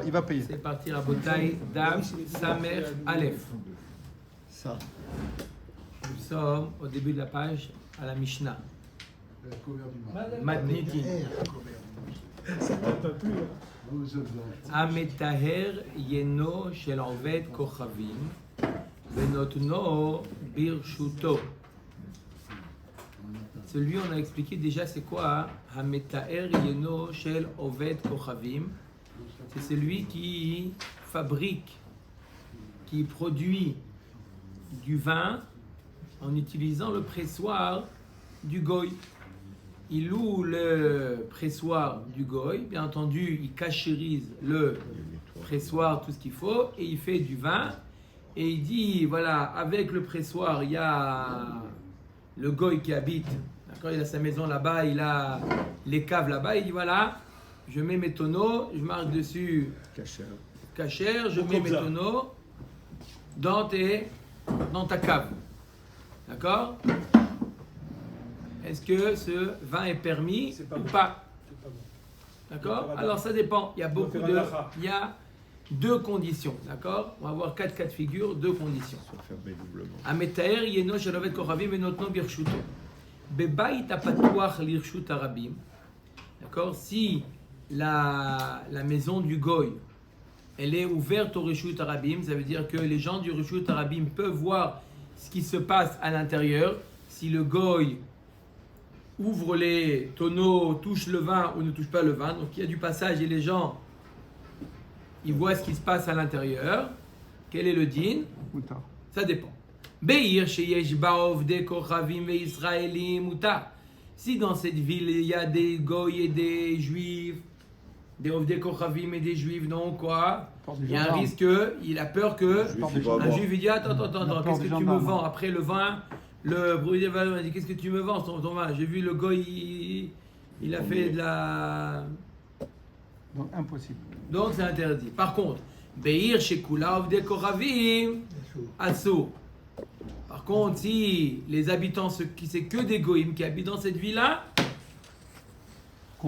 Il va payer. C'est parti, Rabotai, Dam, Samer, Aleph. Ça. Nous sommes au début de la page à la Mishnah. Matniti. Ametaher yeno shel oved kochavim venotno birshuto. Celui on a expliqué déjà c'est quoi Ametaher yeno shel oved kochavim. C'est celui qui fabrique, qui produit du vin en utilisant le pressoir du goy. Il loue le pressoir du goy, bien entendu, il cachérise le pressoir, tout ce qu'il faut, et il fait du vin. Et il dit, voilà, avec le pressoir, il y a le goy qui habite, d'accord, il a sa maison là-bas, il a les caves là-bas, il dit, voilà, je mets mes tonneaux, je marque dessus cachère, je mets mes tonneaux dans ta cave. D'accord? Est-ce que ce vin est permis ou pas? D'accord? Alors ça dépend. Il y a deux conditions. D'accord? On va voir 4 cas de figure, 2 conditions. Ametaer yeno shelovet kochavim venotno birshuto. Bebait apatuach lirshut arabim. D'accord? Si la maison du goy, elle est ouverte au reshut arabim, ça veut dire que les gens du reshut arabim peuvent voir ce qui se passe à l'intérieur. Si le goy ouvre les tonneaux, touche le vin ou ne touche pas le vin, donc il y a du passage et les gens ils voient ce qui se passe à l'intérieur. Quel est le din? Ça dépend. Beir sheyesh ba'ovdei kochavim ve'israelim mutar. Si dans cette ville il y a des goy et des juifs, des ovdei kochavim et des juifs, donc quoi? Il y a un risque, il a peur que un juif il dit attends, qu'est-ce que tu me vends après le vin? Le bruit des vins, il dit qu'est-ce que tu me vends ton vin? J'ai vu le goy, il a fait de la. Donc impossible. Donc c'est interdit. Par contre, Beir Shekula Ovdei Kochavim Assour. Par contre, si les habitants, c'est que des goïms qui habitent dans cette ville-là,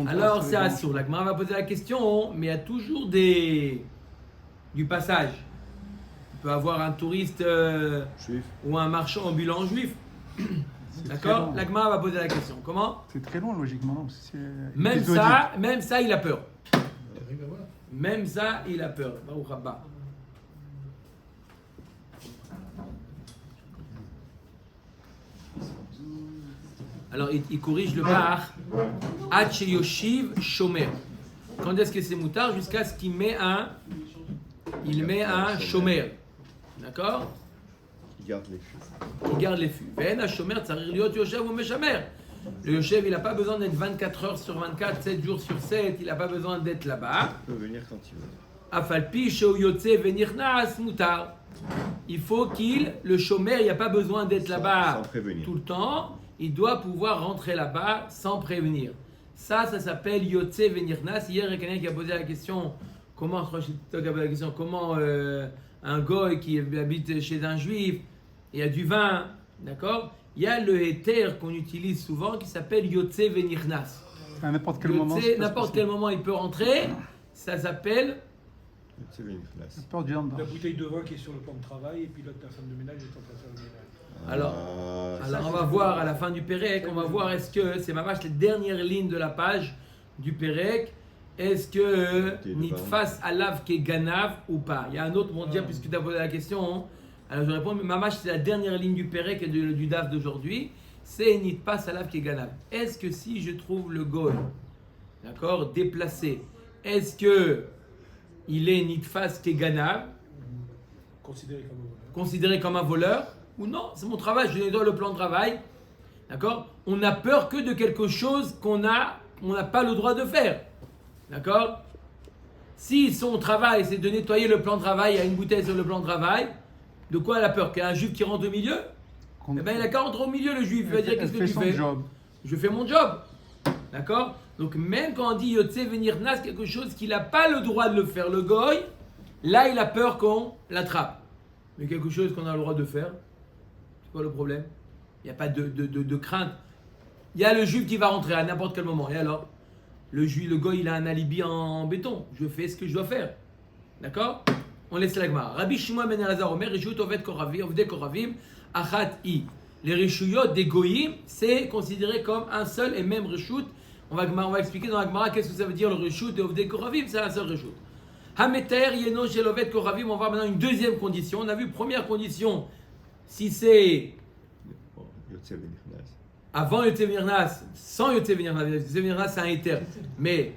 alors c'est Assour. La Gemara va poser la question, mais il y a toujours du passage. On peut avoir un touriste ou un marchand ambulant juif. D'accord? La Gemara va poser la question. Comment? C'est très long logiquement. Non? Même ça, il a peur. Même ça, il a peur. Baruch Haba. Alors, il corrige le bar. Ad yoshiv shomer. Quand est-ce que c'est moutard? Jusqu'à ce qu'il met un shomer. D'accord? Il garde les fûts. Il garde les fûts. Ve'en ha-shomer tzarir liot yoshev ou meshamer. Le yoshev, il n'a pas besoin d'être 24 heures sur 24, 7 jours sur 7. Il n'a pas besoin d'être là-bas. Il peut venir quand il veut. Afalpi sheu yotze venirnas mutar. Il faut le shomer, il n'y a pas besoin d'être là-bas tout le temps. Il doit pouvoir rentrer là-bas sans prévenir. Ça s'appelle yotze venirnas. Hier, il y a quelqu'un qui a posé la question comment un goy qui habite chez un juif, il y a du vin, d'accord? Il y a le héter qu'on utilise souvent qui s'appelle yotze venirnas. À n'importe quel moment. N'importe quel moment il peut rentrer. Ça s'appelle la bouteille de vin qui est sur le plan de travail et puis l'autre personne de ménage est en train de faire le ménage. Alors on va voir à la fin du Pérec, on va voir est-ce que c'est ma vache les dernières lignes de la page du Pérec, est-ce que nitfas alav ke ganav ou pas? Il y a un autre bon dire puisque tu as posé la question. Alors je réponds mais ma vache c'est la dernière ligne du Pérec et du DAF d'aujourd'hui, c'est nitfas alav ke ganav. Est-ce que si je trouve le goy, d'accord, déplacé, est-ce que il est nitfas ke ganav, considéré comme un voleur ou non? C'est mon travail, je lui donne le plan de travail. D'accord? On a peur que de quelque chose qu'on n'a pas le droit de faire. D'accord? Si son travail c'est de nettoyer le plan de travail, il y a une bouteille sur le plan de travail, de quoi elle a peur? Qu'il y a un juif qui rentre au milieu? Eh bien il a qu'à rentrer au milieu le juif, il va dire qu'est-ce que tu fais? Je fais mon job. D'accord? Donc même quand on dit yotze venir nas, quelque chose qu'il n'a pas le droit de le faire, le goy, là il a peur qu'on l'attrape. Mais quelque chose qu'on a le droit de faire, c'est quoi le problème? Il n'y a pas de crainte. Il y a le juif qui va rentrer à n'importe quel moment. Et alors? Le goy il a un alibi en béton. Je fais ce que je dois faire. D'accord? On laisse la Gemara. Rabbi Shimon ben Elazar Omer, Rishut Oved Koravim, Achat I. Les Rishuyot des Goyim, c'est considéré comme un seul et même Rishut. On va expliquer dans la Gemara qu'est-ce que ça veut dire le Rishut de Oved Koravim, c'est un seul Rishut. Hameter Yeno Shel Oved Koravim, on va maintenant une deuxième condition. On a vu première condition, si c'est Yotze v'nichnas. avant Yotze V'Nirnas, sans Yotze V'Nirnas, Yotze V'Nirnas c'est un éther, mais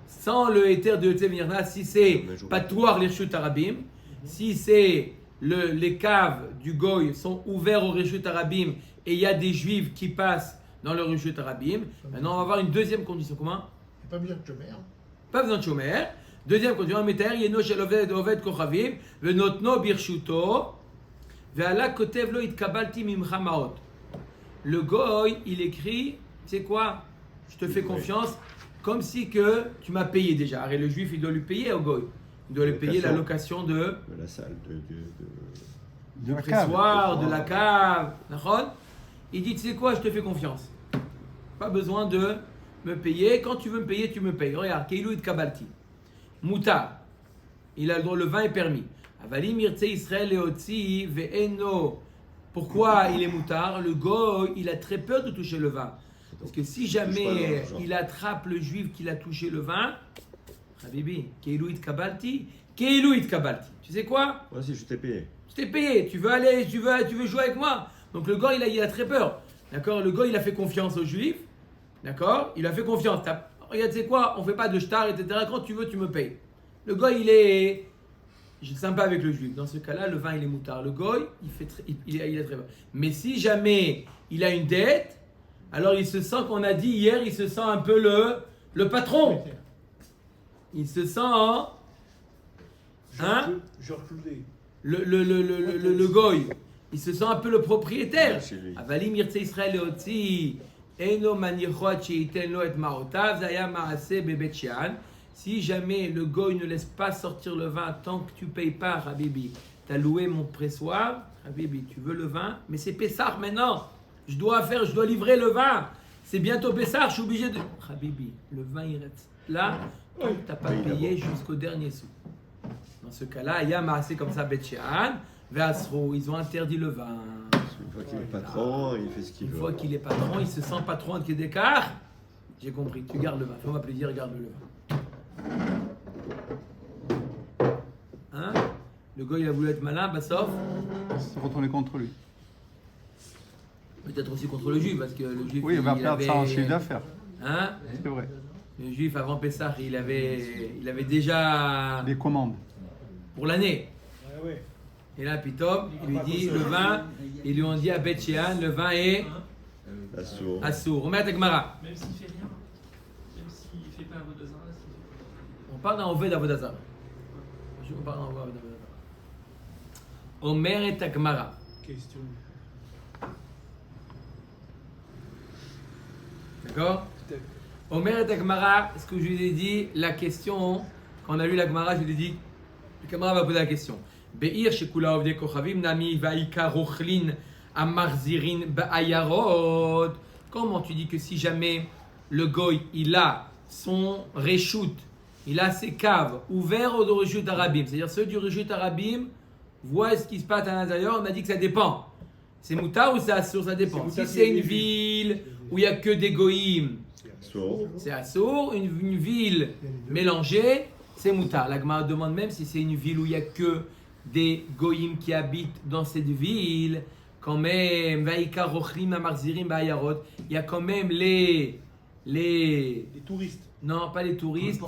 sans le éther de Yotze V'Nirnas, si c'est Patouar l'Irshut Arabim, si c'est les caves du Goy sont ouverts au Rishut Arabim et il y a des Juifs qui passent dans le Rishut Arabim, maintenant on va avoir une deuxième condition. Comment? Pas besoin de chomer. Pas besoin de chomer. Deuxième condition, Meter Yeno Shel Oved Kochavim, Venotno Birshuto, Ve'ala Kotev Lo Itkabalti Mimcha Maot. Le Goy, il écrit, c'est quoi? Je te fais confiance, comme si que tu m'as payé déjà. Et le Juif, il doit lui payer au Goy. Il doit lui payer la location de De la salle, De la cave. pressoir, de la cave. D'accord? Il dit, tu sais quoi, je te fais confiance. Pas besoin de me payer. Quand tu veux me payer, tu me payes. Regarde, Keilu it Kabalti. Mouta. Il a le droit, le vin est permis. Avali mirtse Israël leotzi ve'eno. Pourquoi il est moutard? Le goy, il a très peur de toucher le vin. Parce que si jamais il attrape le juif qui a touché le vin, Habibi, Keilu it Kabalti. Keilu it Kabalti. Tu sais quoi? Moi aussi, je t'ai payé. Je t'ai payé, tu veux aller, tu veux jouer avec moi. Donc le gars, il a très peur. D'accord? Le gars, il a fait confiance aux Juifs. D'accord? Il a fait confiance. Regarde, tu sais quoi? On fait pas de shtar, etc. Quand tu veux, tu me payes. Le gars, il est sympa avec le Juif. Dans ce cas-là, le vin, il est moutard. Le gars, il a très peur. Mais si jamais il a une dette, alors il se sent, qu'on a dit hier, il se sent un peu le patron. Il se sent... Hein? Georges Clooney. Le goy, il se sent un peu le propriétaire. Chez lui. Avalim Yirtze Israël Leotzi, Eno Manichot Sheiten Lo Et Marotav, Zaya Maase Bebet Shean. Si jamais le goy ne laisse pas sortir le vin tant que tu payes pas, Habibi, tu as loué mon pressoir, Habibi, tu veux le vin, mais c'est Pessah maintenant. Je dois livrer le vin. C'est bientôt Pessah, je suis obligé de. Habibi, le vin il reste là tant que tu n'as pas payé jusqu'au dernier sou. Dans ce cas-là, il y a Maasé comme ça, Bet-Shean, Ve'asro, ils ont interdit le vin. Une fois qu'il est patron, il fait ce qu'il Une veut. fois qu'il est patron, il se sent patron de Kédekar. J'ai compris, tu gardes le vin. Fais-moi plaisir, garde le vin. Hein? Le gars, il a voulu être malin, Bassof. Se retourner contre lui. Peut-être aussi contre le juif, parce que le juif. Oui, il va il perdre ça en chiffre d'affaires. Hein? C'est vrai. Le juif, avant Pessah, il avait déjà. Les commandes. Pour l'année. Ouais, ouais. Et là, Pitom, il lui dit le vin, ils lui ont dit à Bet-Shean, le vin est La sourde. assour. On met à Gemara. Même s'il fait rien, même s'il fait pas un vodazara, On parle d'un Oved Avodazar. On parle d'un Oved Avodazar. Omer et Gemara. Question. D'accord? Omer et Gemara, ce que je lui ai dit, la question, quand on a lu la Gemara, je lui ai dit, le Gemara va poser la question. Be'ir shekula ovde kochavim nami va'ika rochlin amarzirin ba'ayarot. Comment tu dis que si jamais le goy, il a son reshoot, il a ses caves ouvertes au reshoot arabim, c'est-à-dire ceux du reshoot arabim voient ce qui se passe à l'intérieur, on a dit que ça dépend. C'est mouta ou c'est assour, ça dépend. C'est mouta, Si c'est c'est une les ville où il n'y a que des goïms, Sourde. c'est assour. Une ville mélangée, c'est mouta. La Gemara demande même si c'est une ville où il n'y a que des goïms qui habitent dans cette ville, quand même, Vaïka Rochrim Amarzirim Ba'ayarot, il y a quand même les Les touristes. non, pas les touristes,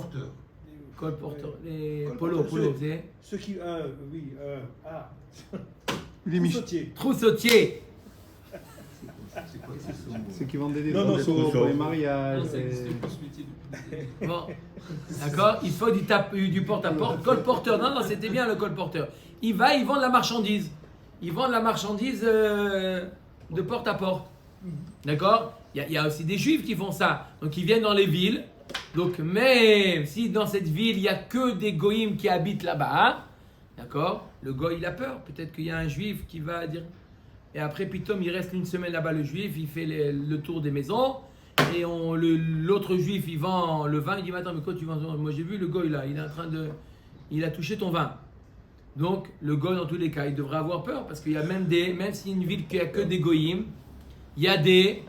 colporteurs, les polos, c'est Ceux qui. Oui. Les Mich- Sautier. troussautiers. Ceux qui vendaient des Non, non, photos c'est- pour les Non, mariages. ça et- existe plus ce métier depuis. Bon, d'accord, il faut du porte-à-porte, colporteur. Non, non, c'était bien le colporteur. Ils vendent la marchandise. Ils vendent la marchandise de porte-à-porte. D'accord? Il y a aussi des juifs qui font ça. Donc ils viennent dans les villes. Donc même si dans cette ville, il n'y a que des goïms qui habitent là-bas, d'accord? Le goï, il a peur. Peut-être qu'il y a un juif qui va dire... Et après, Pitom, il reste une semaine là-bas, le juif, il fait le tour des maisons. Et l'autre juif, il vend le vin. Il dit, mais attends, mais quoi tu vends? Moi, j'ai vu le goï là, il est en train de... il a touché ton vin. Donc, le goy, dans tous les cas, il devrait avoir peur parce qu'il y a même si une ville qui a que des goyim, il y a des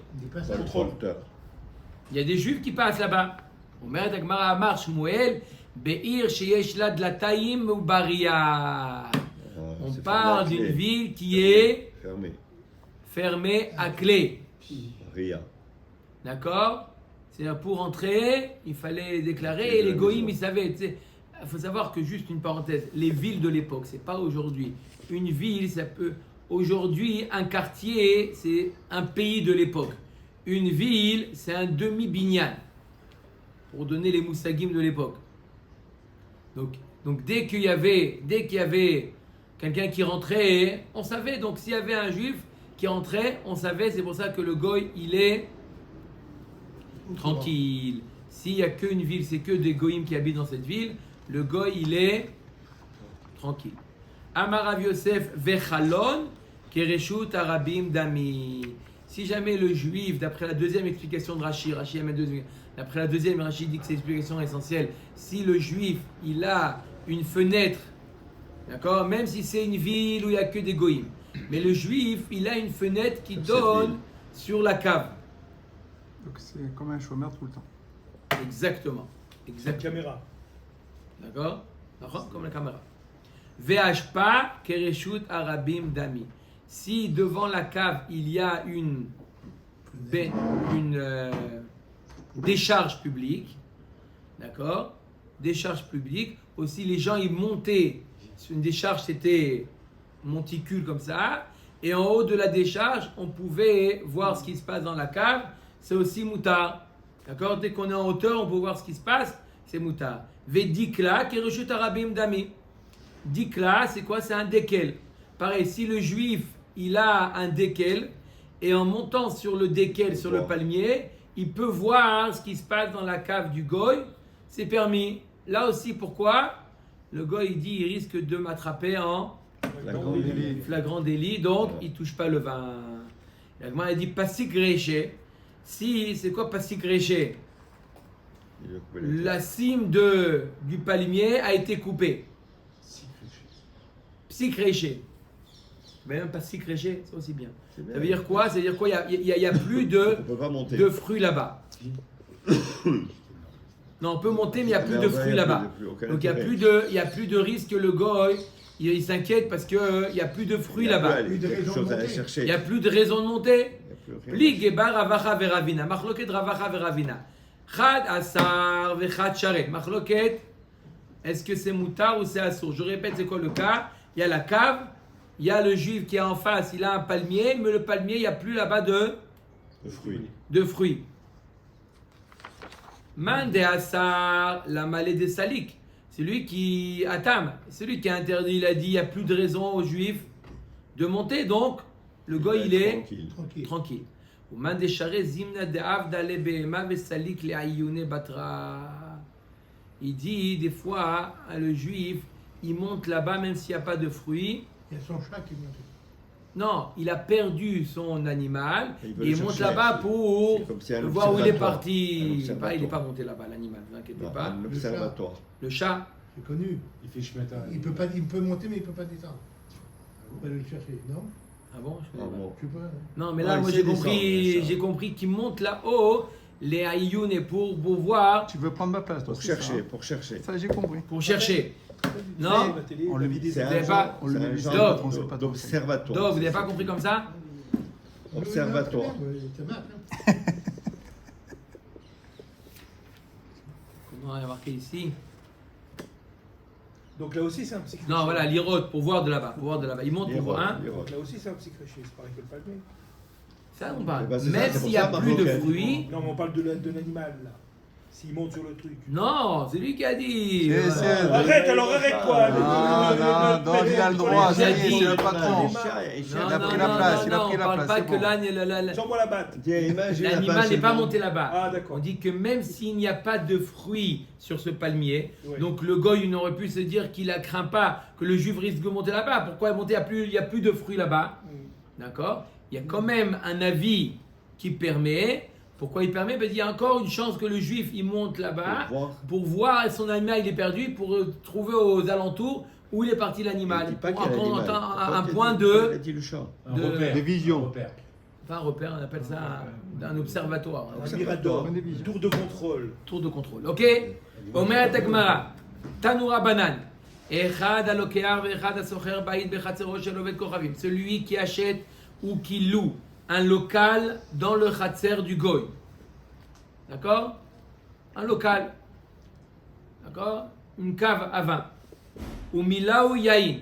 juifs qui passent là-bas. אומרת הגמרא אמר שמואל, בעיר שיש לה דלתיים ובריאה. On parle d'une ville qui est fermée à clé. Ria. D'accord? C'est-à-dire pour entrer, il fallait déclarer et les goïms, ils savaient. Il faut savoir que, juste une parenthèse, les villes de l'époque, c'est pas aujourd'hui. Une ville, ça peut. Aujourd'hui, un quartier, c'est un pays de l'époque. Une ville, c'est un demi-binyan. Pour donner les moussagim de l'époque. Donc dès qu'il y avait quelqu'un qui rentrait, on savait. Donc s'il y avait un juif qui rentrait, on savait. C'est pour ça que le goy, il est tranquille. S'il n'y a qu'une ville, c'est que des goyim qui habitent dans cette ville, le goy, il est tranquille. Amar Rav Yosef vechalon kereshut arabim dami. Si jamais le juif, d'après la deuxième explication de Rashi amène deuxième. D'après la deuxième, Rashi dit que c'est l'explication essentielle. Si le juif, il a une fenêtre, d'accord, même si c'est une ville où il n'y a que des goïms, mais le juif, il a une fenêtre qui donne sur la cave. Donc c'est comme un chômeur tout le temps. Exactement. La caméra. D'accord? Comme la caméra. Ve'ashpa kereshut arabim dami. Si devant la cave, il y a une décharge publique, d'accord? Décharge publique. Aussi, les gens, ils montaient. Une décharge, c'était monticule comme ça. Et en haut de la décharge, on pouvait voir ce qui se passe dans la cave. C'est aussi moutard. D'accord? Dès qu'on est en hauteur, on peut voir ce qui se passe. C'est moutard. Vedikla, kereshut arabim dami. Dikla, c'est quoi? C'est un dekel. Pareil, si le juif, il a un dekel, et en montant sur le dekel, sur le palmier, il peut voir ce qui se passe dans la cave du goy, c'est permis. Là aussi, pourquoi? Le goy, il dit, il risque de m'attraper en flagrant délit, donc il ne touche pas le vin. L'agma, il dit, pasik réché. Si, c'est quoi pasik réché? La cime du palmier a été coupée. Psik réché. Mais même pas psik réché, c'est aussi bien. Ça veut dire quoi? Ça veut dire quoi? Il y a plus de fruits là-bas. Non, on peut monter, mais il n'y a plus de fruits là-bas. Donc il n'y a plus de risque que le goy, il s'inquiète parce qu'il n'y a plus de fruits là-bas. Il n'y a plus de raison de monter. Pli gebar ravacha veravina. Machloket ravacha veravina. Chad asar vechad sharet. Machloket, est-ce que c'est moutar ou c'est assour? Je répète, c'est quoi le cas? Il y a la cave. Il y a le juif qui est en face, il a un palmier, mais le palmier, il n'y a plus là-bas de fruits. Mande Assar, la malée des salik. C'est lui qui Atam, c'est lui qui a interdit, il a dit il n'y a plus de raison aux juifs de monter, donc le goy il est tranquille. Mande Share Zimna de Avdale Behema Vesalik le Ayune Batra. Il dit des fois, le juif, il monte là-bas même s'il n'y a pas de fruits. Il y a son chat qui monte. Non, il a perdu son animal et il monte là-bas pour voir où il est parti. Il n'est pas monté là-bas, l'animal, ne vous inquiétez pas. Un observatoire. Le chat. C'est connu. Il fait Shmata. Il peut monter, mais il ne peut pas descendre. On va aller le chercher, non? Ah bon? Je sais pas. Je sais pas. Non, mais là, moi j'ai compris qu'il monte là-haut, les Aïyoun, pour voir. Tu veux prendre ma place, toi? Pour chercher. Ça, j'ai compris. Pour chercher. Non, On le met C'est avez un pas- genre, c'est un on genre sait pas trop. d'observatoire. donc vous n'avez pas compris comme ça? Observatoire. Comment il y a marqué ici? Donc là aussi, c'est un psych. Non, voilà, l'irot, pour voir de là-bas. Il monte pour voir. Hein? Donc là aussi, c'est un psych réché. C'est pareil que le palmier. Ça, on parle. Eh ben, c'est ça, Même c'est pour s'il n'y a ça, plus de Marocain. fruits. Non, mais on parle de l'animal, là. S'il monte sur le truc. Non, c'est lui qui a dit. Arrête, alors arrête-toi. Non, il a le droit, ça y est, c'est le patron. Il a pris la place, il a pris la on parle place, pas c'est que bon. J'envoie la batte. l'animal n'est pas monté là-bas. Ah, d'accord. On dit que même s'il n'y a pas de fruits sur ce palmier, Ouais. donc le goy il n'aurait pu se dire qu'il ne craint pas que le juif risque de monter là-bas. Pourquoi monter? Il n'y a plus de fruits là-bas. D'accord? Il y a quand même un avis qui permet, Pourquoi il permet? Il y a encore une chance que le juif il monte là-bas Pour voir. son animal il est perdu, pour trouver aux alentours où il est parti Il l'animal. dit pas Pour qu'il y a un, l'animal. un point Il de. a dit le chat. Un de- repère. Des visions. Un repère. Pas un repère, on appelle ça un observatoire. Un mirador. Tour de contrôle. Tour de contrôle. Ok? Omer Takmara. Tanura Banan. Echad alokear ve'echad asocher ba'id bechatzero shel oved kochavim. Celui qui achète ou qui loue un local dans le chatzer du goy. D'accord? Un local. D'accord? Une cave à vin. Ou milaou yain.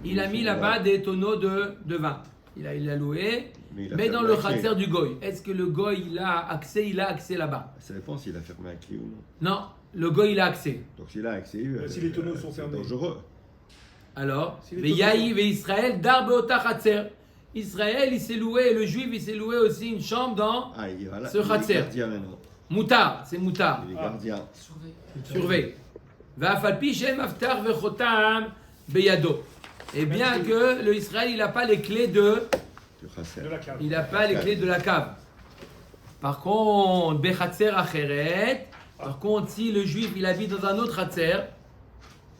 Il a mis là-bas des tonneaux de vin. Il a loué. Mais dans le khatser du goy, est-ce que le goy il a accès là-bas? Ça dépend s'il a fermé un clé ou non. Non, le goy il a accès. Donc s'il a accès, Si les tonneaux sont c'est fermés. dangereux. Alors, Si les Veyahi ve Israël darbe ota khatser. Israël il s'est loué, le juif il s'est loué aussi une chambre dans Ah, il va là. Ce Il est khatser. gardien maintenant. Moutar, c'est Moutar. Il est gardien. Surveille. Va'afalpi shem aftar vechotam beyado. Et bien que le Israël il n'a pas les clés de Du Khasser. De la cave. Il n'a pas les clés de la cave. Par contre, Bechatzer Acheret, par contre, si le juif il habite dans un autre Hatzer,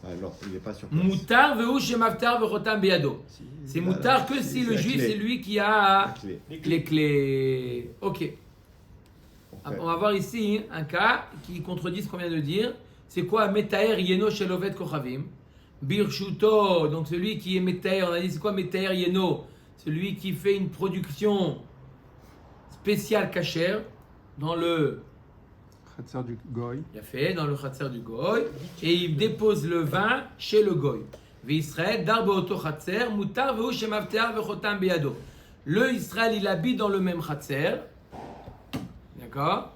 Ah non, il n'est pas sur place. Moutar vehu shemaftar vechotam beyado. Si, C'est voilà. moutar que si C'est le la juif clé. c'est lui qui a La clé. les clés. Ok. En fait, On va voir ici un cas qui contredit ce qu'on vient de dire. C'est quoi Metaer Yeno Shel Oved Kochavim? Birshuto, donc celui qui est Metaer, on a dit c'est quoi Metaer Yeno? Celui qui fait une production spéciale cachère dans le Khatser du Goy. il a fait dans le khatser du goy et il dépose le vin chez le goy. Israël darbe auto khatser mutar vehu shemavtear vechotam beyado. Le Israël il habite dans le même khatser, d'accord.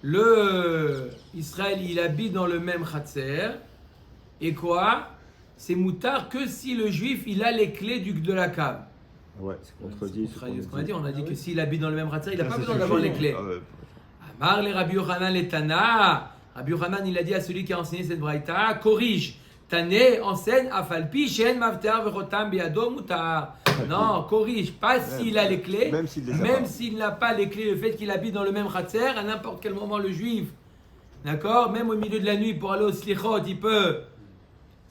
Le Israël il habite dans le même khatser et quoi? C'est mutar que si le juif il a les clés de la cave. ouais, c'est contredit. Ce qu'on a dit, on a dit que s'il habite dans le même khatser il n'a Ça, pas c'est besoin d'avoir les suffisant. clés. Ah ouais. Amar le Rabbi Yochanan le Tana. Rabbi Yochanan, il a dit à celui qui a enseigné cette braïta, corrige. Tané enseigne afalpi shen mavter vechotam biado mutar. Non, corrige. Pas s'il a les clés. Même s'il les a Même pas. s'il n'a pas les clés, le fait qu'il habite dans le même khatser, à n'importe quel moment le juif, d'accord, même au milieu de la nuit pour aller au slichot, il peut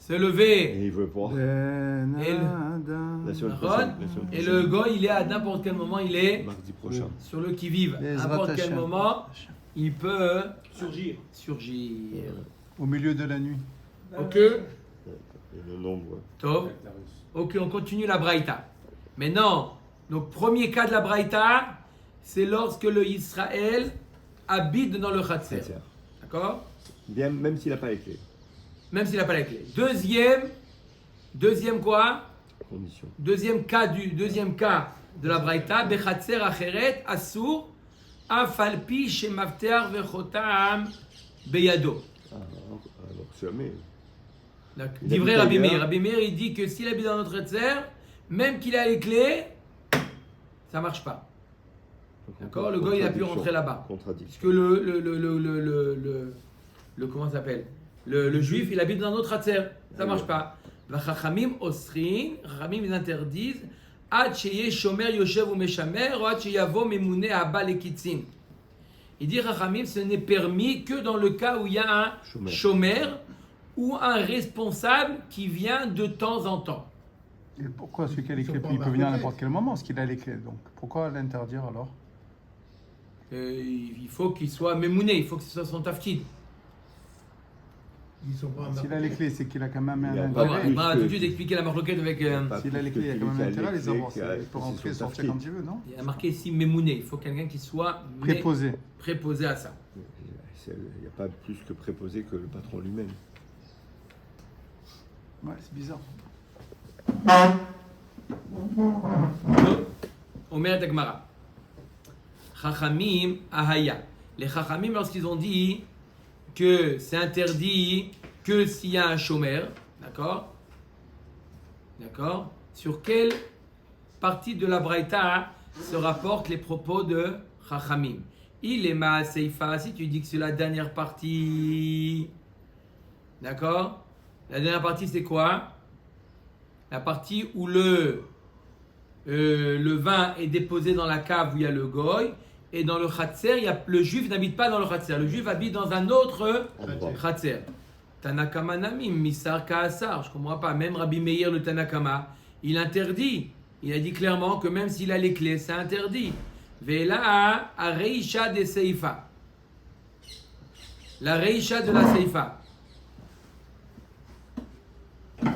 se lever. Et il veut pas. La semaine D'accord. prochaine. Et le goy, il est à n'importe quel moment, il est Mardi prochain. sur le qui-vive. Les À n'importe quel Hashem. moment, il peut Surgir. surgir. Au milieu de la nuit. Ok, Et le nombre. Tov. Ok, on continue la braïta. Maintenant, donc premier cas de la braïta, c'est lorsque le Israël habite dans le Khatser. Khasser. D'accord? Bien, même s'il n'a pas les clés. Même s'il n'a pas la clé. Deuxième quoi? Condition. Deuxième cas de la braïta, Bechatser Acheret Asur Afalpi Shemaftear Vechotam Beyado. Ah, alors jamais. Livré habite Rabbi ailleurs. Meir. Rabbi Meir, il dit que s'il habite dans notre Khatser, même qu'il a les clés, ça marche pas. D'accord, le gars, il a pu rentrer là-bas. Parce Contradiction. que le comment ça s'appelle? Le juif, il habite dans notre Khatser. Ça marche pas. Vachachamim osrin, Chachamim ils interdisent Ad sheye shomer yoshev ou meshamer ou ad sheyavo memune haba lekitzin. Il dit Chachamim, ce n'est permis que dans le cas où il y a un Shomer. shomer ou un responsable qui vient de temps en temps. Et pourquoi celui qui a les Ils sont clés pas il peut venir à embarqués. n'importe quel moment parce qu'il a les clés. Donc pourquoi l'interdire alors? Il faut qu'il soit memouné, il faut que ce soit son tafkid. Ils sont pas S'il a les clés, c'est qu'il a quand même Il a un pas On intérêt. plus va que- tout de suite expliquer la marloquette avec. Pas S'il a les plus clés, il y a que quand même celui qui intérêt à les les clés, avoir. qui a- Il peut c'est rentrer et son sortir tafkid. quand il veut, non? Il y a marqué ici memouné, il faut quelqu'un qui soit Préposé. préposé à ça. Il n'y a pas plus que préposé que le patron lui-même. Ouais, c'est bizarre. Omer Dagmara. Chachamim Ahaya. Les Chachamim, lorsqu'ils ont dit que c'est interdit que s'il y a un chômeur, d'accord? D'accord? Sur quelle partie de la Braïta se rapportent les propos de Chachamim? Il est Maaseifa, si tu dis que c'est la dernière partie, d'accord? La dernière partie, c'est quoi? La partie où le le vin est déposé dans la cave où il y a le goy, et dans le khatser, le juif n'habite pas dans le khatser. Le juif habite dans un autre khatser. Tanakama namim, misar kaasar. Je ne comprends pas. Même Rabbi Meir, le Tanakama, il interdit. Il a dit clairement que même s'il a les clés, c'est interdit. Vela a reisha de seifa. La reisha de la seifa. En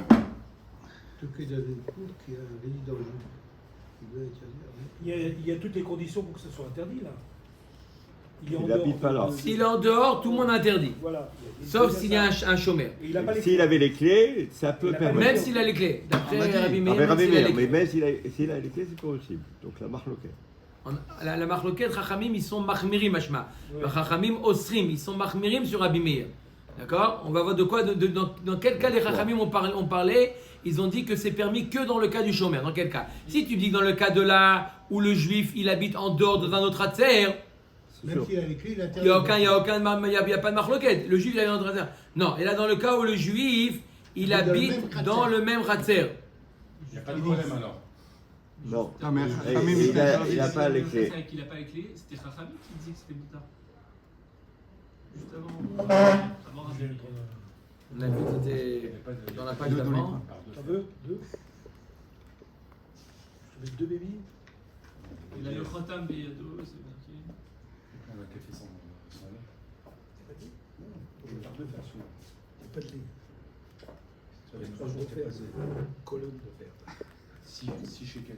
tout cas, il y a des cours qui a réuni dans le jeu. Il doit interdire. Il y a toutes les conditions pour que ce soit interdit là. Il n'habite pas là. S'il est en dehors, tout le monde interdit. Voilà. Sauf s'il y a un chômeur. Et il a pas les S'il avait les clés, ça peut Il a pas permettre. Même s'il a les clés. D'après Rabbi Ah, Meir, mais même Rabbi s'il a Meir, les mais clés. même s'il a les clés, c'est pas possible. Donc la marloquette. La marloquette, Chachamim, ils sont machmirim, mashma. Ouais. Chachamim osrim, ils sont machmirim sur Rabbi Meir. D'accord? On va voir de quoi, dans quel cas les Chachamim ont parlé. Ils ont dit que c'est permis que dans le cas du chômeur. Dans quel cas? Si tu dis que dans le cas de là où le juif il habite en dehors dans un autre hatser, Même s'il a les clés, il il interdit. n'y a pas de marloquette. Le juif il habite dans un hatser. Non, et là dans le cas où le juif il habite dans le même hatser. Il n'y a pas de problème alors. Non. Non, mais Et Chachamim, il ils a- interdisent. il a pas les clés. C'est qu'il n'a pas les clés, c'était Chachamim qui disait que c'était Moutar. Juste avant Rabbi Meir. On a vu que c'était dans la page d'avant. T'en veux deux? Je mets deux bébés. Il a le Khotam Beyado, c'est marqué. On a qu'à faire son nom. C'est pas dit? Non, on peut faire deux versions. Il n'y a pas de ligne. Sur les 3 jours de fer, c'est colonne de fer. Si shekels.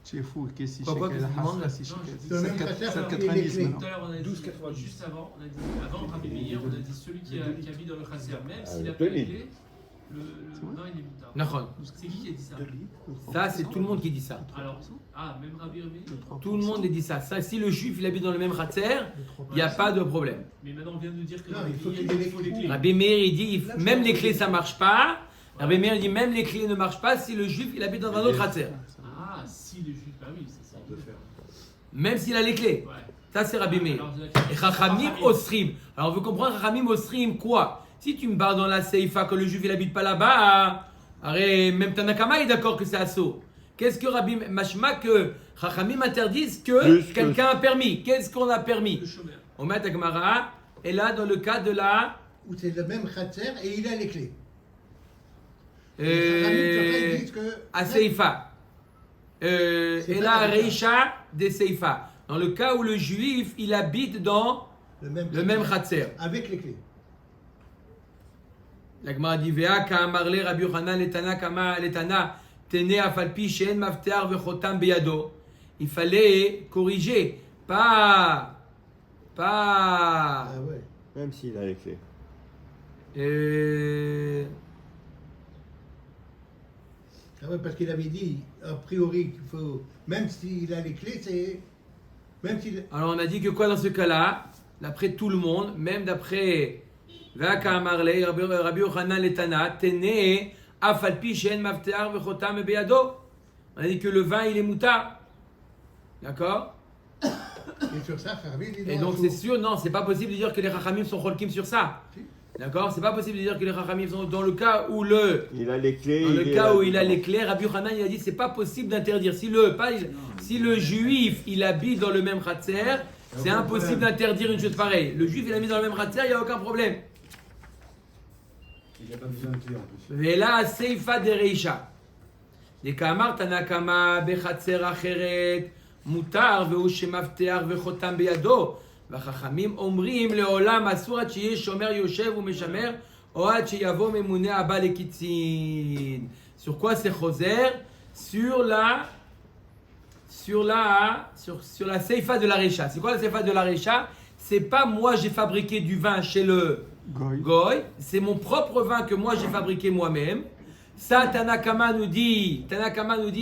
C'est fou, qu'est-ce que Pourquoi c'est qu'est-ce que tu demandes là? c'est Non, je dis Dans le même cratère, il y a les 90 clés. maintenant. Tout à l'heure, on a dit, 12,90. juste avant, on a dit, avant Rabbi Meir, on a dit celui qui habite dans le Khasser, même s'il le n'a pas les Tony. clés, le vin il est Moutar. Nahon. C'est qui a dit ça? 2 litres. Ça, c'est tout le monde qui dit ça. Alors, même Rabbi Meir. Tout le monde dit ça. Si le juif il habite dans le même khatser, il n'y a pas de problème. Mais maintenant, on vient de nous dire que Non, Rabbi il faut Meir, qu'il ait les il faut les clés. clés. Rabbi Meir, il dit même les clés ça marche pas. Rabbi Meir dit même les clés ne marchent pas si le juif il habite dans un autre khatser. Ah, si les juifs, bah oui, c'est ça. De fer. Même s'il a les clés. Ouais. Ça c'est Rabbi Meir. Alors, Et Chachamim Osrim. Alors on veut comprendre Chachamim Osrim quoi? Si tu me parles dans la Seifa que le juif il habite pas là-bas, même Tanakama est d'accord que c'est assaut. Qu'est-ce que Rabbi Mashma que Chachamim interdisent que Plus que- quelqu'un a permis? Qu'est-ce qu'on a permis? Le chômeur. On met à Gemara. Et là dans le cas de la Où c'est le même khatser et il a les clés. Les Chachamim, ils disent que- à Seifa. Et là pas le cas. Reisha des Seifa. Dans le cas où le juif il habite dans le même khatser. Avec les clés. La Gemara dit Vea ka'amarle Rabbi Yochanan letana kama letana tene afalpi she'en maftear vechotam beyado. Il fallait corriger, pas Ah ouais. Même s'il a les clés. Ah ouais, parce qu'il avait dit, a priori, qu'il faut. Même s'il a les clés, c'est. Même s'il. Alors on a dit que quoi dans ce cas-là, d'après tout le monde, même d'après Vea ka'amarle Rabbi Yochanan letana tene afalpi she'en maftear vechotam beyado. On a dit que le vin il est moutar. D'accord? Et sur ça, Kharbi, il est Et dans donc un c'est four. sûr, non, c'est pas possible de dire que les Chachamim sont cholkim sur ça. Si. D'accord? C'est pas possible de dire que les Chachamim sont dans le cas où le Il a les clés. dans le est cas là où il a dedans. les clés, Rabbi Yochanan il a dit c'est pas possible d'interdire. Si le juif il habite dans le même khatser, c'est impossible d'interdire une chose pareille. Le juif il habite dans le même khatser, il n'y a aucun problème. Il n'y a pas besoin de clé en plus. Et là, seifa de reisha. Les kamar tanakama bechatser acheret mutar והוא שמבטח וחותם בידו. והחכמים אומרים לעולם אסור עד שיהיה שומר יושב ומשמר או עד שיבוא ממונה הבא לקיצין. Sur quoi c'est choser? Sur la seifa de la reisha. C'est quoi la seifa de la reisha? C'est pas moi j'ai fabriqué du vin chez le Goy, c'est mon propre vin que moi j'ai fabriqué moi-même. Ça, Tanakama nous dit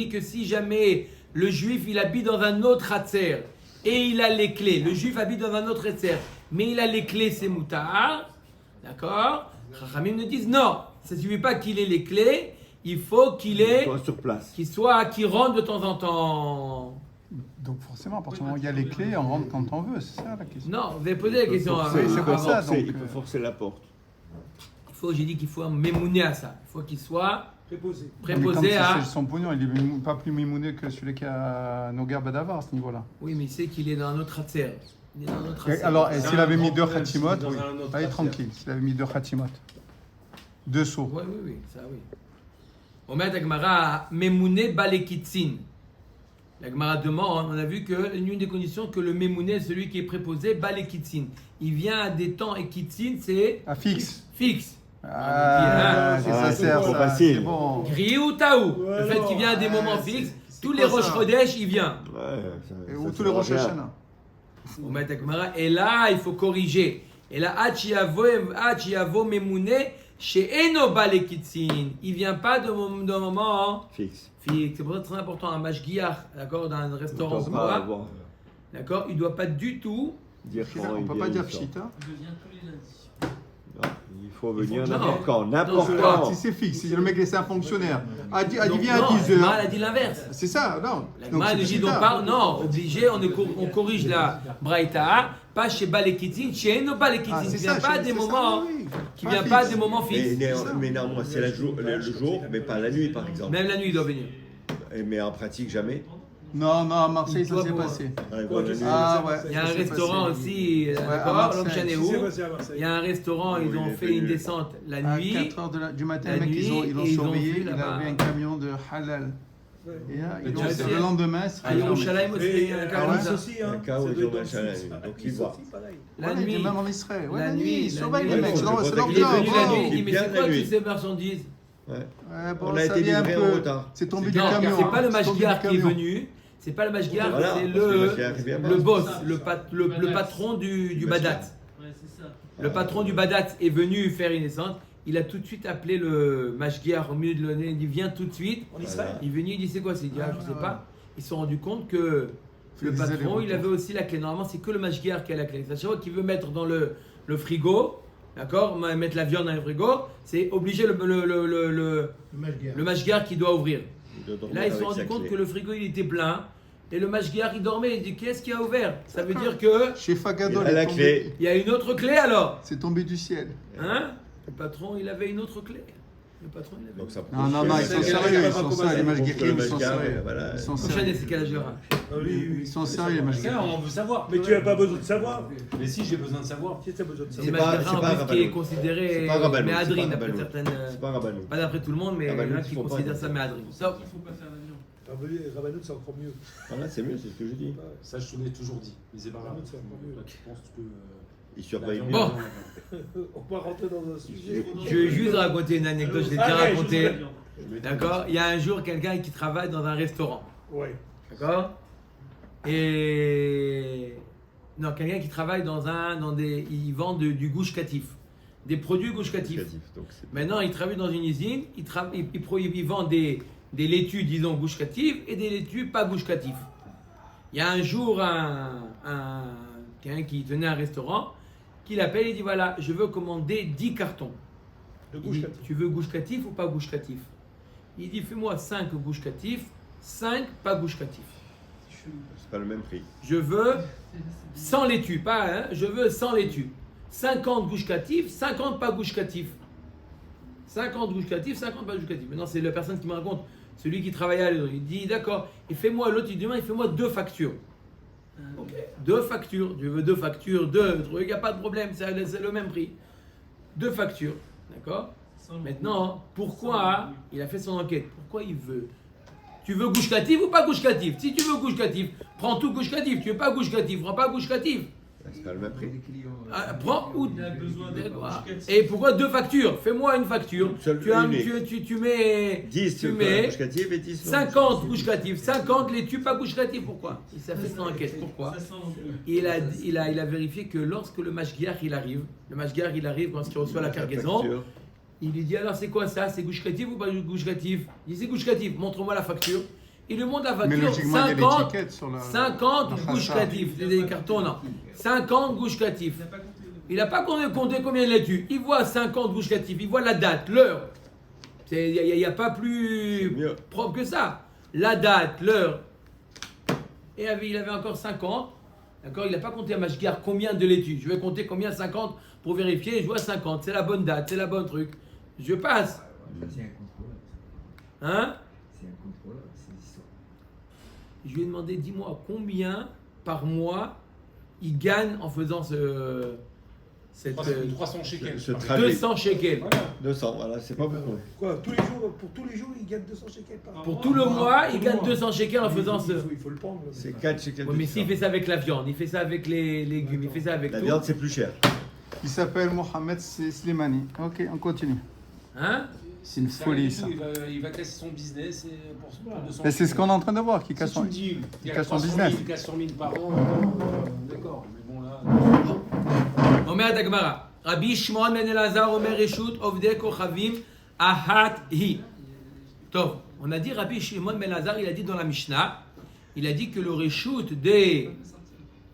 que si jamais le juif il habite dans un autre hatser et il a les clés, le juif habite dans un autre hatser, mais il a les clés, c'est moutar. D'accord? Chachamim nous disent non, ça ne suffit pas qu'il ait les clés, il faut qu'il ait, Soit sur place. qu'il rentre de temps en temps. Donc forcément, à partir du moment où il y a les clés, on rentre quand on veut, c'est ça la question. Non, vous avez posé la question. Forcer, oui, c'est il peut pour ça, forcer, donc, il peut forcer la porte. J'ai dit qu'il faut un mémouné à ça. Il faut qu'il soit préposé C'est à... son pognon, il est pas plus mimouné que celui qui a Nogar Badavar à ce niveau-là. Oui, mais il sait qu'il est dans un autre Hatzer. Il est dans un autre Hatzer. Alors, s'il avait mis 2 Khatimot, dans oui. un autre Allez, affaire. tranquille, s'il avait mis 2 Khatimot. 2 sauts. Oui, ça oui. Omer Agmara, Memouné Balekitsin. La Gemara demande, on a vu que une des conditions que le Memouné, celui qui est préposé, Balekitsin. Il vient à des temps et Kitsin, c'est Ah, fixe. fixe. Ah, c'est ça, c'est sert, trop ça. facile. C'est bon. Gris ou Taou. Ouais, Le fait non. qu'il vient à des moments c'est- fixes, c'est tous quoi les Rosh ça Chodesh, il vient. Ouais, Ou tous les Rosh Hashanah. Omer Agmara, et là, il faut corriger. Et là, Hachiavo Memouné, chez Eno Balekitsin. Il vient pas d'un moment Fixe. fixe. C'est pour ça que c'est très important. Un mashgiach, d'accord, dans un restaurant On comme peut pas moi, avoir- d'accord, il doit pas du tout. dire quand On il peut vient, pas il dire sort. pchit, hein. Il devient tous les lundis. Non, il faut venir Non. n'importe quand, n'importe Non, Ah, quand. si c'est fixe, si le mec c'est un fonctionnaire. Ah, il Donc, vient non, à 10 la Gemara, h. elle a dit l'inverse. C'est ça, non. La Donc, Gemara, c'est elle dit pshita. donc pas, non, obligé, on corrige la Braïta, pas chez Balekitzin, chez Eno Balekitzin, Ah, qui c'est vient ça, pas c'est des ça, moments, oui. qui vient pas fixe. des moments fixes. Mais néanmoins, c'est le jour, mais pas la nuit, par exemple. Même la nuit, il doit venir. Mais en pratique, jamais. Non, non, à Marseille, Il ça doit s'est pouvoir. passé. Ouais, voilà, la nuit. Ah ouais. Il y a un ça s'est restaurant passé. aussi, à d'accord, Marseille. l'homme chané Si, où c'est passé à Marseille. il y a un restaurant, ils Oui, ont il est fait venu. une descente la À nuit. 4h du matin, la les mecs, ils nuit, l'ont et ils ont surveillé. vu Il là-bas. avait un camion de halal. Ouais. Et là, Mais ils tu l'ont- sais, le lendemain, c'est À Yerushalayim aussi, il y a un Et cas à comme Nice ça. aussi, hein. Un cas où Ça ils doit ont être machin dans la Nice. nuit, donc Nice ils voient. aussi, pareil. La Ouais, nuit. même en Israël. Ouais, La la nuit, nuit, ils la surveillent nuit. les mecs. Ouais, C'est bon, c'est je leur pense Il est job, venu la bro. nuit, il dit mais bien c'est la quoi toutes nuit. ces marchandises? Ouais. Ouais, bon, On a ça été vient un livré peu- en retard. C'est tombé du Non, camion. c'est pas le hein. C'est tombé du mashgiach qui est camion. venu, c'est pas le mashgiach, Voilà, c'est parce que le mashgiach, il vient pas. le boss, Le le badat. patron du Le Badat. mashgiach. Ouais, c'est ça. Le patron du Badat est venu faire une descente. Il a tout de suite appelé le mashgiach au milieu de l'année. Il dit viens tout de suite. En Israël. Il est venu, il dit c'est quoi? Il dit ah, je sais pas. Ils se sont rendus compte que C'est le des patron, allers-retours. il avait aussi la clé. Normalement, c'est que le mashgiach qui a la clé. À chaque fois qu'il veut mettre dans le frigo, d'accord, mettre la viande dans le frigo, c'est obligé le mashgiach qui doit ouvrir. Il doit Et dormir là, ils se avec sont rendus sa compte clé. que le frigo il était plein et le mashgiach il dormait. Il dit qu'est-ce qui a ouvert? Ça veut dire que Chez Fagadol, Il a la clé. il y a une autre clé alors. C'est tombé du ciel. Hein? Le patron il avait une autre clé. Le patron il avait. Donc ça Non, non, non, ils sont C'est sérieux, ils quel sont âge sérieux, les Pour que le mashgiachim, ils sont mashgiach, sérieux. voilà. Ils sont Prochaine, sérieux. c'est quel âge il aura? Ah oui, Ils sont sérieux, les Ça, mashgiachim. on veut savoir. Mais tu n'as pas besoin de savoir. Mais si, j'ai besoin de savoir. Si tu as besoin de C'est savoir. le pas- mashgiach c'est en pas plus qui est Rabbanou. considéré C'est pas Rabbanou, c'est méadrine pas d'après Rabbanou. certaines. C'est pas Rabbanou. Pas d'après tout le monde, mais il y en Rabbanou, a ils qui font pas considèrent de- ça méadrine. Il faut pas faire l'avion. Rabbanou, c'est encore mieux. Voilà, c'est mieux, c'est ce que je dis. Ça, je te l'ai toujours dit. Mais c'est pas grave. C'est encore mieux. Toi, tu penses que. Ils surveillent l'avion- bien. Bon. On va rentrer dans un sujet. Je vais juste raconter une anecdote, je l'ai déjà Allez, raconté. Je mets- D'accord? Il y a un jour quelqu'un qui travaille dans un restaurant. Ouais. D'accord? Et. Non, quelqu'un qui travaille dans des. Il vend du gouche catif. Des produits gouche catif. Donc c'est- Maintenant, il travaille dans une usine, il vend des laitues, disons, gouche catif et des laitues pas gouche catif. Il y a un jour quelqu'un qui tenait un restaurant qui l'appelle et dit voilà, je veux commander 10 cartons. De Il gauche dit, catif. tu veux gouche catif ou pas gouche catif? Il dit fais-moi 5 gouche catif, 5 pas gouche catif. c'est pas le même prix. Je veux 100 laitues, pas hein, je veux 100 laitues. 50 gouche catif, 50 pas gouche catif. 50 gouche catif, 50 pas gouche catif. Maintenant, c'est la personne qui me raconte, celui qui travaillait à l'autre. Il dit d'accord, et fais-moi, l'autre il dit demain, il fait-moi 2 factures. Ok, 2 factures, tu veux 2 factures, 2 trucs, il n'y a pas de problème, c'est le même prix. 2 factures, d'accord? Maintenant, pourquoi il a fait son enquête? Pourquoi il veut? Tu veux gouche catif ou pas gouche catif? Si tu veux gouche catif, prends tout gouche catif. Tu veux pas gouche catif, prends pas gouche catif. C'est pas le même prix. Ah, prends ou Il a besoin de D'accord. gouche catif. Et pourquoi 2 factures? Fais-moi une facture. Seule unique. Tu mets 10 tu sur mets gouche catif et 10 sur 50 gouche catif, 50 les tues pas gouche catif. Pourquoi? Il s'est fait son enquête. Pourquoi? Ça sent le- Il a vérifié que lorsque le mashgiach il arrive quand il reçoit la cargaison, facture. il lui dit alors c'est quoi ça? C'est gouche catif ou pas gouche catif? Il dit c'est gouche catif, montre-moi la facture. Il lui montre la Mais facture, logiquement, il y a 50, l'étiquette sur la. 50 la gouche façade. catif, c'est des cartons non. 50 gouche catif. Il n'a pas compté le- Il n'a pas compté combien il a tué. Il voit 50 gouches catifs, il voit la date, l'heure. Il n'y a pas plus C'est mieux. propre que ça. La date, l'heure. Et il avait encore 50. D'accord? Il n'a pas compté à Mashgiach combien de laitues. Je vais compter combien 50 pour vérifier. Je vois 50. C'est la bonne date, c'est la bonne truc. Je passe. Hein? C'est incontrôlable, ces histoires. Je lui ai demandé, dis-moi, combien par mois il gagne en faisant cette 300 shekels. Ce trajet. 200 shekels. Voilà. 200, voilà, c'est pas beaucoup. Quoi, tous les jours, pour tous les jours, il gagne 200 shekels par an. Pour tout le mois, il gagne 200 shekels en faisant ce... Il faut le prendre. C'est 4 shekels. Oui, mais de s'il fait ça avec la viande, il fait ça avec les légumes, il fait ça avec La tout. viande, c'est plus cher. Il s'appelle Mohamed Slimani. Ok, on continue. Hein? C'est une folie, ça. Il va casser son business et pour 200 Mais c'est ce qu'on est en train de voir, qui casse Si tu son, me dis, qui casse son business. Il casse 100 000 par an, d'accord, mais bon là... אומרת הגמרא, רבי שמעון בן אלעזר אומר רשות עובדי כוכבים אחת היא. טוב, on a dit Rabbi Shimon ben Elazar, il a dit dans la Mishnah, il a dit que le reshut des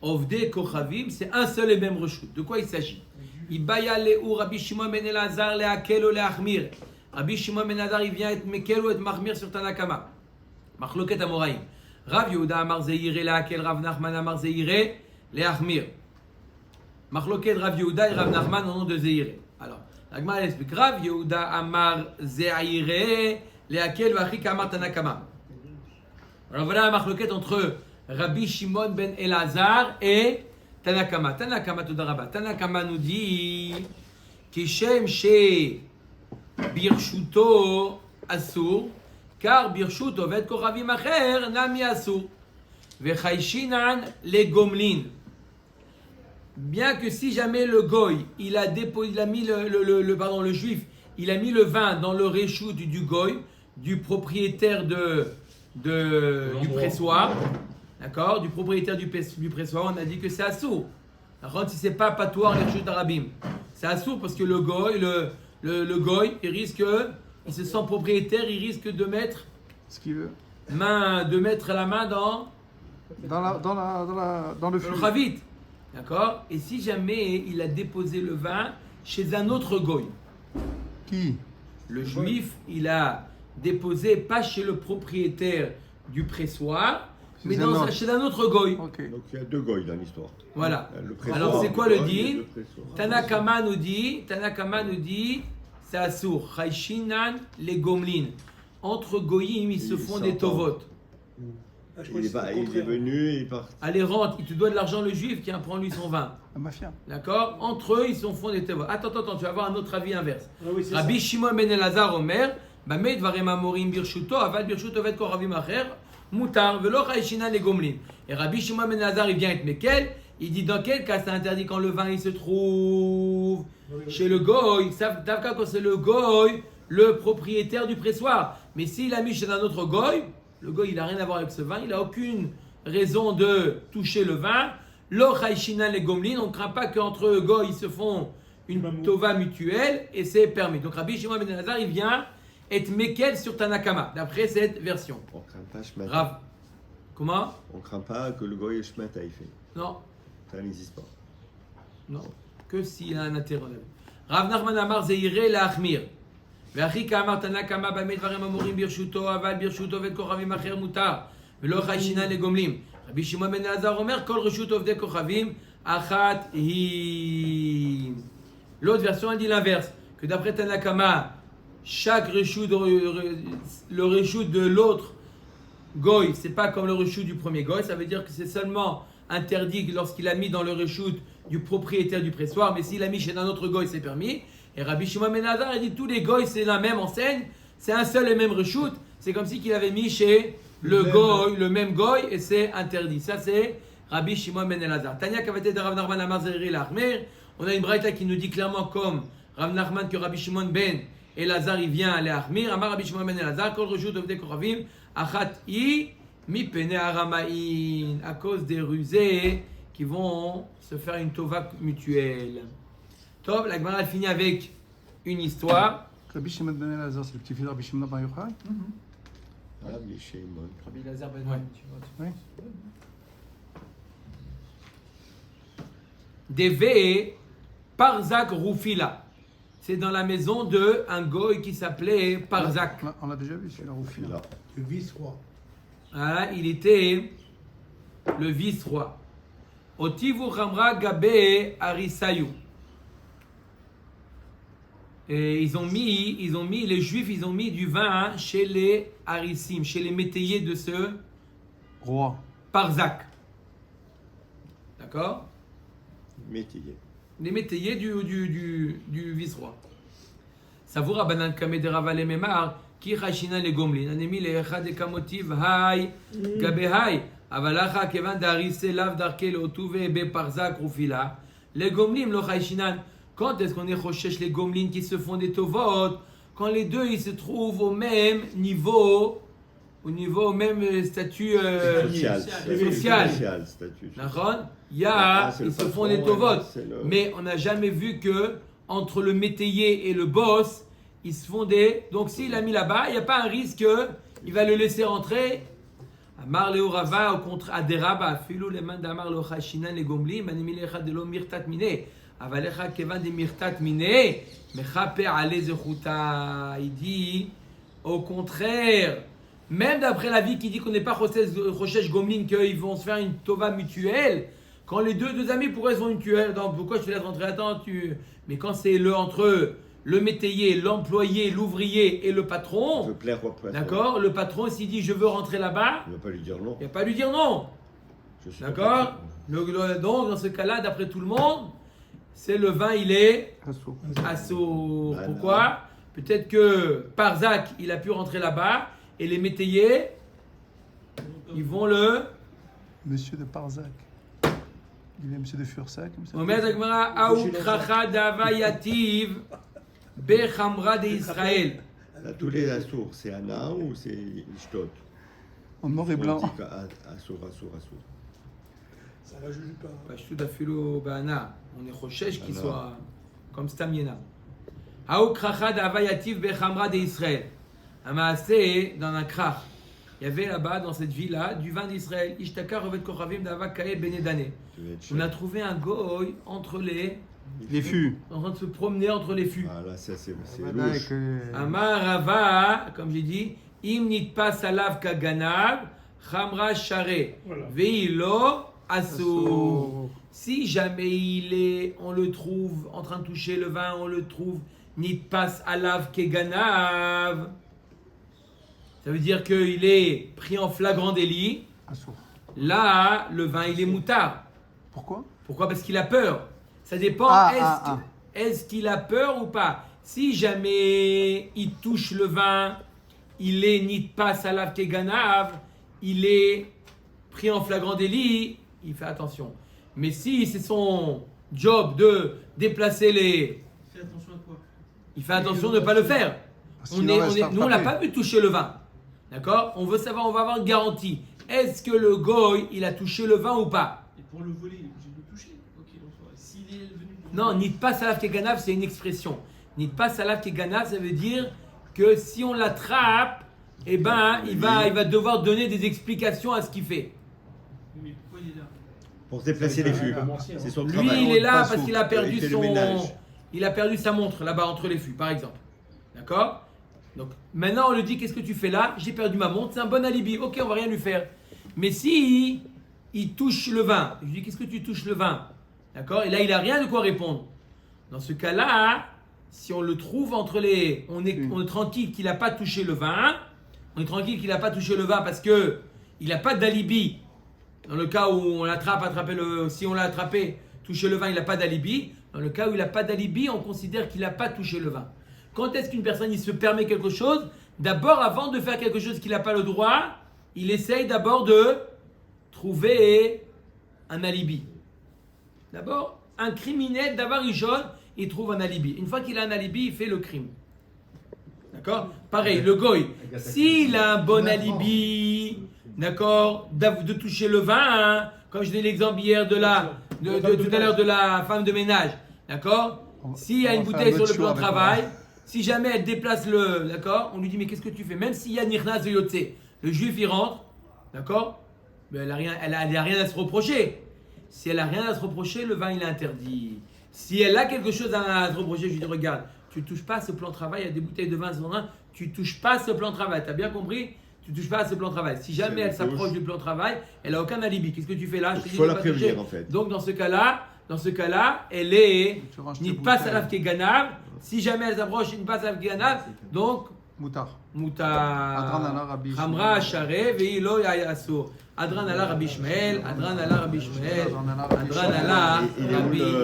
Ovdei Kochavim, c'est un seul et même reshut. De quoi il s'agit? Ibaya le'u Rabbi Shimon ben Elazar le'akel ou le'achmir. Rabbi Shimon ben Elazar, il vient être mekel ou être mahmir sur Tanakama. Machloket Amoraim. Rav Yehuda amar zeire le'akel, Rav Nachman amar zeire le'achmir. Machloket Rav Yehuda et Rav Nachman au nom de Zeire. Alors, la Gemara explique Rav Yehuda amar zeire le'akel v'achik amar Tanakama. Alors voilà la machloket entre Rabbi Shimon ben Elazar et Tanakama. Tanakama Todaraba. Tanakama nous dit Kishem she Birshuto Asur, car Birshut Oved Kochavim Acher Nami Asur. Vechayshinan le Gomlin. Bien que si jamais le goy, il a mis le juif, il a mis le vin dans le reshut du goy, du propriétaire du pressoir, d'accord, du propriétaire du pressoir, on a dit que c'est assourd. Par contre, si c'est pas patoir les reshut arabim, c'est assourd parce que le goy, il risque, il se sent propriétaire, il risque de mettre Ce qu'il veut. la main dans Dans le le flux. chavit. D'accord? Et si jamais il a déposé le vin chez un autre goy, Qui? le juif, il a déposé pas chez le propriétaire du pressoir, mais chez un autre goy. Ok. Donc il y a 2 goïs dans l'histoire. Voilà. Le pressoir, Alors c'est quoi le goy et din? le pressoir. Tanakama nous dit, c'est assour. Chayshinan les gomlin. Entre goyim, ils se Ils font des s'entendent. tovot. Ah, je Il est, crois que c'est le il est contraire. venu, il part. Allez, rentre, il te doit de l'argent le juif, tiens, prends-lui son vin. La mafia. D'accord? Entre eux, ils se font des tovot. Attends, tu vas avoir un autre avis inverse. Ah oui, c'est Rabbi ça. Shimon ben Elazar Omer, Bamei dvarem amorim birshuto, aval birshut oved koravim acher, mutar, velo chayshinan les gomlin. Et Rabbi Shimon ben Elazar, il vient être mekel, il dit dans quel cas c'est interdit quand le vin il se trouve chez le goy, Davka quand c'est le goy, le propriétaire du pressoir. Mais s'il a mis chez un autre goy, le goy il n'a rien à voir avec ce vin, il n'a aucune raison de toucher le vin. Lo chayshinan les gomlin, on ne craint pas qu'entre eux goy ils se font une tova mutuelle et c'est permis. Donc Rabbi Shimon ben Elazar il vient être mekel sur Tanakama, d'après cette version. On craint pas Shmata. Rav. Comment? On craint pas que le goy Shmata il fait. Non, Ça n'existe pas. non. Que s'il a un intérêt. Rav Nachman Amar Zeire la Achmir. ואחי כאמר תנא קמא במה דברים אמורים ברשותו, אבל ברשותו ואת כוכבים אחר מותר, ולא חיישינן לגומלים. רבי שמעון בן אלעזר אומר, כל רשות עובדי כוכבים אחת היא. L'autre version elle dit l'inverse, que d'après Tanakama, chaque reshut, le reshut de l'autre goy, c'est pas comme le reshut du premier goy, ça veut dire que c'est seulement interdit lorsqu'il a mis dans le reshut du propriétaire du pressoir, mais s'il a mis chez un autre goy, c'est permis. Et Rabbi Shimon ben Elazar, il dit tous les goy, c'est la même enseigne, c'est un seul et même reshut, c'est comme si qu'il avait mis chez le goy, le même goy, et c'est interdit. Ça c'est Rabbi Shimon ben Elazar. Tanya Kavate de Rav Nachman Amar Zeri l'Achmer. On a une braïta qui nous dit clairement comme Rav Nachman que Rabbi Shimon ben Elazar il vient aller Achmir. Amar Rabbi Shimon ben Elazar kol reshut ovdei kochavim achat i mi pene aramaïn, à cause des rusés qui vont se faire une tova mutuelle. Tov, la Gemara finit avec une histoire. Rabbi Shimon ben Elazar, c'est le petit-fils de Rabbi Shimon ben Yochai. Rabbi Shimon. Rabbi Elazar ben Ouais. Oui. Deve Parzak Rufila. C'est dans la maison de un goy qui s'appelait Parzak. On l'a déjà vu, celui-là, Rufila. Là. Le vice-roi. Voilà, il était le vice-roi. Otivu Chamra Gabe Arisayou. Et les Juifs, ils ont mis du vin chez les harissim, chez les métayers de ce Roi. Parzak. D'accord? Métayer. Les métayers du vice-roi. Savour Abanan Kamedera Valememar, qui Rachina les Gomlin, Anemi les Echad et Kamotiv, Hai, Gabe Hai, Avalacha Kevan Darise Lav Darke le Otuve Be Parzak Rufila, les Gomlim lo Rachinan. Quand est-ce qu'on est recherche les Gomlin qui se font des Tovot? Quand les deux ils se trouvent au même niveau, au même statut Social. Statut. D'accord? Il y a, c'est ils le se font patron, des Tovot. c'est le- Mais on n'a jamais vu que entre le métayer et le boss, ils se font des. Donc s'il a mis là-bas, il n'y a pas un risque qu'il va le laisser rentrer. Amar Leo Rava, au contraire, Aderaba, Filou les mains d'Amar Leo Chashinan les Gomli, Manimilecha de lo Mirtat Mine, Avalecha Kevan de Mirtat Mine, Mechape Ale Zechuta. Il dit, au contraire, même d'après la vie qui dit qu'on n'est pas Rochesh Gomlin, qu'ils vont se faire une tova mutuelle, quand les deux amis pourraient se faire une mutuelle, donc pourquoi je te laisse rentrer? Attends, mais quand c'est entre eux, le métayer, l'employé, l'ouvrier et le Je patron, veux plaire au patron. d'accord? Le patron, s'il dit je veux rentrer là-bas, Il ne va pas lui dire non. il n'y a pas à lui dire non. Je suis D'accord? pas- Donc, dans ce cas-là, d'après tout le monde, c'est le vin, il est Assaut. assaut. Bah, Pourquoi? Peut-être que Parzak, il a pu rentrer là-bas, et les métayers, ils vont le. Monsieur de Parzak. Il est monsieur de Fursac. comme ça. Omer Dagmara, Aou Kracha Dava Yativ, Bechamra de Israël. Là, tous les assours, c'est Anna ou c'est Ishtot? En noir et blanc. Assour. Ça va juger pas. Pashtu d'Afilo Bana. On est Rochesh qui Alors. soit comme Stamiena. Aou Kracha Dava Yativ, Bechamra de Israël. Amaasé, dans un krach. Il y avait là-bas, dans cette ville-là, du vin d'Israël. Ishtaka Revet Kochavim Dava Kae Benedane. On a trouvé un goy entre les. Les fûts. En train de se promener entre les fûts. Ah là, ça c'est Voilà, louche. avec les- Amar Rava, comme j'ai dit, Im nitpas alav kaganav, chamra share, Voilà. veilo aso. Assaut. Si jamais on le trouve en train de toucher le vin, on le trouve nitpas alav keganav. Ça veut dire qu'il est pris en flagrant délit. Assaut. Là, le vin, il est moutard. Pourquoi? Pourquoi? Parce qu'il a peur. Ça dépend, est-ce qu'il a peur ou pas? Si jamais il touche le vin, il est nitpas alav keganav, il est pris en flagrant délit, il fait attention. Mais si c'est son job de déplacer les... Fais attention à quoi? Il fait attention de ne pas le faire. Parce qu'il en va se faire Nous, on l'a frapper. pas vu toucher le vin. D'accord? On veut savoir, on va avoir une garantie. Est-ce que le goy, il a touché le vin ou pas? Et pour le voler, il est obligé de le toucher. Ok, donc s'il est venu. Non, nitpas alav keganav, c'est une expression. Nitpas alav keganav, ça veut dire que si on l'attrape, eh ben, il va devoir donner des explications à ce qu'il fait. Mais pourquoi il est là? Pour déplacer les fûts. C'est son Lui, travail. il est là pas parce sous. qu'il a perdu Il fait le ménage. il a perdu sa montre là-bas entre les fûts, par exemple. D'accord? Donc maintenant, on lui dit, qu'est-ce que tu fais là? J'ai perdu ma montre, c'est un bon alibi. Ok, on va rien lui faire. Mais si il touche le vin, je lui dis, qu'est-ce que tu touches le vin? D'accord? Et là, il a rien de quoi répondre. Dans ce cas-là, si on le trouve entre les... On est tranquille qu'il n'a pas touché le vin. On est tranquille qu'il n'a pas touché le vin parce que il n'a pas d'alibi. Dans le cas où on l'attrape, si on l'a attrapé, toucher le vin, il n'a pas d'alibi. Dans le cas où il n'a pas d'alibi, on considère qu'il n'a pas touché le vin. Quand est-ce qu'une personne il se permet quelque chose? D'abord, avant de faire quelque chose qu'il n'a pas le droit, il essaye d'abord de trouver un alibi. D'abord, un criminel, d'abord il trouve un alibi. Une fois qu'il a un alibi, il fait le crime. D'accord? Pareil, le goy, s'il a un bon alibi, d'accord, de toucher le vin, hein, comme je donné l'exemple hier tout à l'heure de la femme de ménage, d'accord? S'il y a on une va faire bouteille un sur autre le plan de show avec travail, si jamais elle déplace d'accord, on lui dit mais qu'est-ce que tu fais? Même s'il y a Nirnas de Yotze, le juif il rentre, d'accord? Mais elle a rien à se reprocher. Si elle a rien à se reprocher, le vin il est interdit. Si elle a quelque chose à se reprocher, je lui dis regarde, tu touches pas à ce plan de travail, il y a des bouteilles de vin sur le vin, tu touches pas à ce plan de travail, t'as bien compris? Tu touches pas à ce plan de travail. Si jamais elle s'approche du plan de travail, elle a aucun alibi. Qu'est-ce que tu fais là? Je te Il dis faut de la pas prévenir toucher. en fait. Donc dans ce cas-là, elle est Tu ranges ni tes pas bouteilles. salaf qui est ganav, Si jamais elles approchent une base afghanav, donc Moutar. Moutar. Adran ala Rabbi Ishmael. Hamra Share ve'ilo yayaso. Adran ala Rabbi Ishmael, Adran ala Rabbi Ishmael, Adran ala Il est où Rabbi